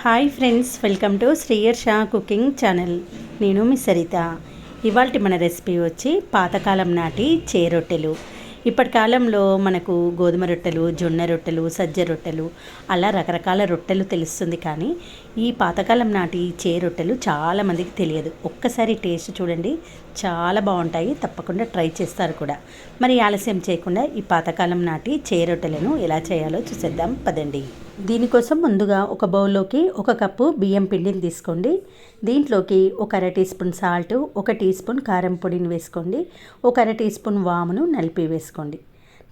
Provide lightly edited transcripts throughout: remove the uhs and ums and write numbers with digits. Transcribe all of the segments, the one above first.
Hi friends, welcome to Sriyarsha cooking channel. నేను మీ సరిత. ఇవాళ మన రెసిపీ వచ్చి పాతకాలం నాటి రొట్టెలు. ఇప్పటి కాలంలో మనకు గోధుమ రొట్టెలు, జొన్న రొట్టెలు, సజ్జ రొట్టెలు అలా రకరకాల రొట్టెలు తెలుస్తుంది. కానీ ఈ పాతకాలం నాటి రొట్టెలు చాలామందికి తెలియదు. ఒక్కసారి టేస్ట్ చూడండి, చాలా బాగుంటాయి. తప్పకుండా ట్రై చేస్తారు కూడా. మరి ఆలస్యం చేయకుండా ఈ పాతకాలం నాటి రొట్టెలను ఎలా చేయాలో చూసేద్దాం పదండి. దీనికోసం ముందుగా ఒక బౌల్లోకి 1 కప్పు బియ్యం పిండిని తీసుకోండి. దీంట్లోకి 1/2 teaspoon salt, 1 teaspoon కారం పొడిని వేసుకోండి. 1/2 టీ స్పూన్ వామును నలిపి వేసుకోండి.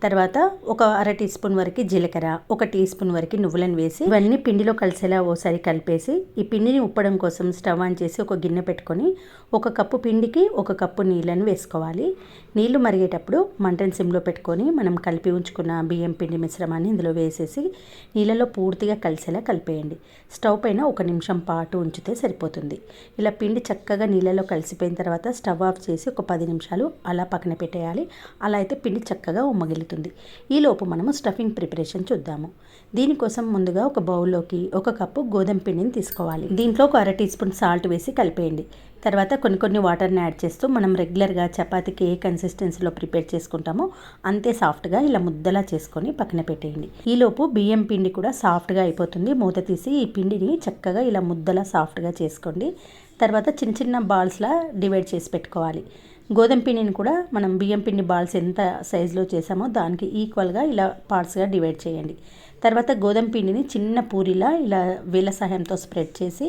తర్వాత 1/2 టీ స్పూన్ వరకు జీలకర్ర, 1 టీ స్పూన్ వరకు నువ్వులను వేసి ఇవన్నీ పిండిలో కలిసేలా ఓసారి కలిపేసి ఈ పిండిని ఉప్పడం కోసం స్టవ్ ఆన్ చేసి ఒక గిన్నె పెట్టుకొని 1 కప్పు పిండికి 1 కప్పు నీళ్ళను వేసుకోవాలి. నీళ్లు మరిగేటప్పుడు మంటను సిమ్లో పెట్టుకొని మనం కలిపి ఉంచుకున్న బియ్యం పిండి మిశ్రమాన్ని ఇందులో వేసేసి నీళ్ళలో పూర్తిగా కలిసేలా కలిపేయండి. స్టవ్ పైన 1 నిమిషం పాటు ఉంచితే సరిపోతుంది. ఇలా పిండి చక్కగా నీళ్ళలో కలిసిపోయిన తర్వాత స్టవ్ ఆఫ్ చేసి ఒక 10 నిమిషాలు అలా పక్కన పెట్టేయాలి. అలా అయితే పిండి చక్కగా ఉమ్మగిలుతుంది. ఈలోపు మనము స్టఫింగ్ ప్రిపరేషన్ చూద్దాము. దీనికోసం ముందుగా ఒక బౌల్లోకి 1 కప్పు గోధుమ పిండిని తీసుకోవాలి. దీంట్లో 1/2 టీ స్పూన్ సాల్ట్ వేసి కలిపేయండి. తర్వాత కొన్ని వాటర్ని యాడ్ చేస్తూ మనం రెగ్యులర్గా చపాతీకి ఏ కన్సిస్టెన్సీలో ప్రిపేర్ చేసుకుంటామో అంతే సాఫ్ట్గా ఇలా ముద్దలా చేసుకొని పక్కన పెట్టేయండి. ఈలోపు బియ్యం పిండి కూడా సాఫ్ట్గా అయిపోతుంది. మూత తీసి ఈ పిండిని చక్కగా ఇలా ముద్దలా సాఫ్ట్గా చేసుకోండి. తర్వాత చిన్న బాల్స్లా డివైడ్ చేసి పెట్టుకోవాలి. గోధుమ పిండిని కూడా మనం బియ్యం పిండి బాల్స్ ఎంత సైజులో చేసామో దానికి ఈక్వల్గా ఇలా పార్ట్స్గా డివైడ్ చేయండి. తర్వాత గోధుమ పిండిని చిన్న పూరిలా ఇలా వేళ్ళ సహాయంతో స్ప్రెడ్ చేసి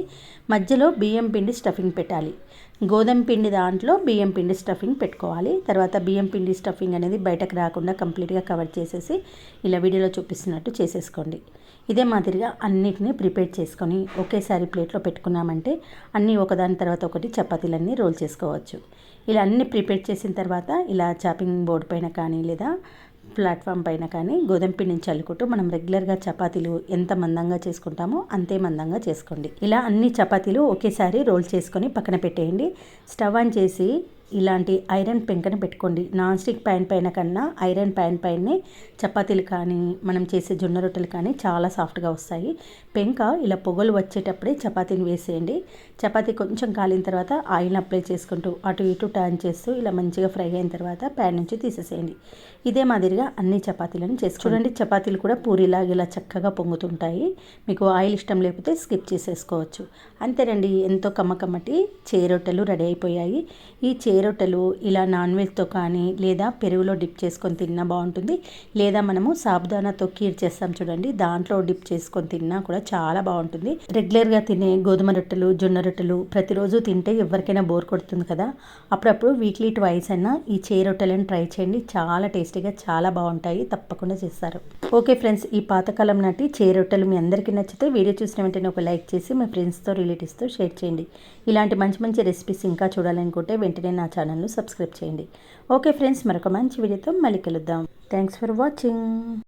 మధ్యలో బియ్యం పిండి స్టఫింగ్ పెట్టాలి. గోధుమ పిండి దాంట్లో బియ్యం పిండి స్టఫింగ్ పెట్టుకోవాలి. తర్వాత బియ్యం పిండి స్టఫింగ్ అనేది బయటకు రాకుండా కంప్లీట్గా కవర్ చేసేసి ఇలా వీడియోలో చూపిస్తున్నట్టు చేసేసుకోండి. ఇదే మాదిరిగా అన్నిటినీ ప్రిపేర్ చేసుకొని ఒకేసారి ప్లేట్లో పెట్టుకున్నామంటే అన్నీ ఒకదాని తర్వాత ఒకటి చపాతీలన్నీ రోల్ చేసుకోవచ్చు. ఇలా అన్నీ ప్రిపేర్ చేసిన తర్వాత ఇలా చాపింగ్ బోర్డు పైన కానీ లేదా ప్లాట్ఫామ్ పైన కానీ గోధుమ పిండిని చల్లుకుంటూ మనం రెగ్యులర్గా చపాతీలు ఎంత మందంగా చేసుకుంటామో అంతే మందంగా చేసుకోండి. ఇలా అన్ని చపాతీలు ఒకేసారి రోల్ చేసుకొని పక్కన పెట్టేయండి. స్టవ్ ఆన్ చేసి ఇలాంటి ఐరన్ పెంకను పెట్టుకోండి. నాన్ స్టిక్ ప్యాన్ పైన కన్నా ఐరన్ ప్యాన్ పైనే చపాతీలు కానీ మనం చేసే జొన్న రొట్టెలు కానీ చాలా సాఫ్ట్గా వస్తాయి. పెంక ఇలా పొగలు వచ్చేటప్పుడే చపాతీని వేసేయండి. చపాతీ కొంచెం కాలిన తర్వాత ఆయిల్ని అప్లై చేసుకుంటూ అటు ఇటు టర్న్ చేస్తూ ఇలా మంచిగా ఫ్రై అయిన తర్వాత ప్యాన్ నుంచి తీసేసేయండి. ఇదే మాదిరిగా అన్ని చపాతీలను చూడండి. చపాతీలు కూడా పూరిలాగా ఇలా చక్కగా పొంగుతుంటాయి. మీకు ఆయిల్ ఇష్టం లేకపోతే స్కిప్ చేసేసుకోవచ్చు. అంతేనండి, ఎంతో కమ్మకమ్మటి రొట్టెలు రెడీ అయిపోయాయి. ఈ రొట్టెలు ఇలా నాన్ వెజ్తో కానీ లేదా పెరుగులో డిప్ చేసుకొని తిన్నా బాగుంటుంది. లేదా మనము సాబుదానాతో కీర్ చేస్తాం చూడండి, దాంట్లో డిప్ చేసుకొని తిన్నా కూడా చాలా బాగుంటుంది. రెగ్యులర్గా తినే గోధుమ రొట్టెలు, జొన్న రొట్టెలు ప్రతిరోజు తింటే ఎవరికైనా బోర్ కొడుతుంది కదా. అప్పుడప్పుడు వీక్లీ ట్వైస్ అయినా ఈ రొట్టెలను ట్రై చేయండి. చాలా టేస్టీగా చాలా బాగుంటాయి. తప్పకుండా చేస్తారు. ఓకే ఫ్రెండ్స్, ఈ పాతకాలం నాటి రొట్టెలు మీ అందరికీ నచ్చితే వీడియో చూసిన వెంటనే ఒక లైక్ చేసి మీ ఫ్రెండ్స్తో రిలేటివ్స్తో షేర్ చేయండి. ఇలాంటి మంచి రెసిపీస్ ఇంకా చూడాలనుకుంటే వెంటనే నా ఛానల్ను సబ్స్క్రైబ్ చేయండి. ఓకే ఫ్రెండ్స్, మరొక మంచి వీడియోతో మళ్ళీ కలుద్దాం. Thanks for watching.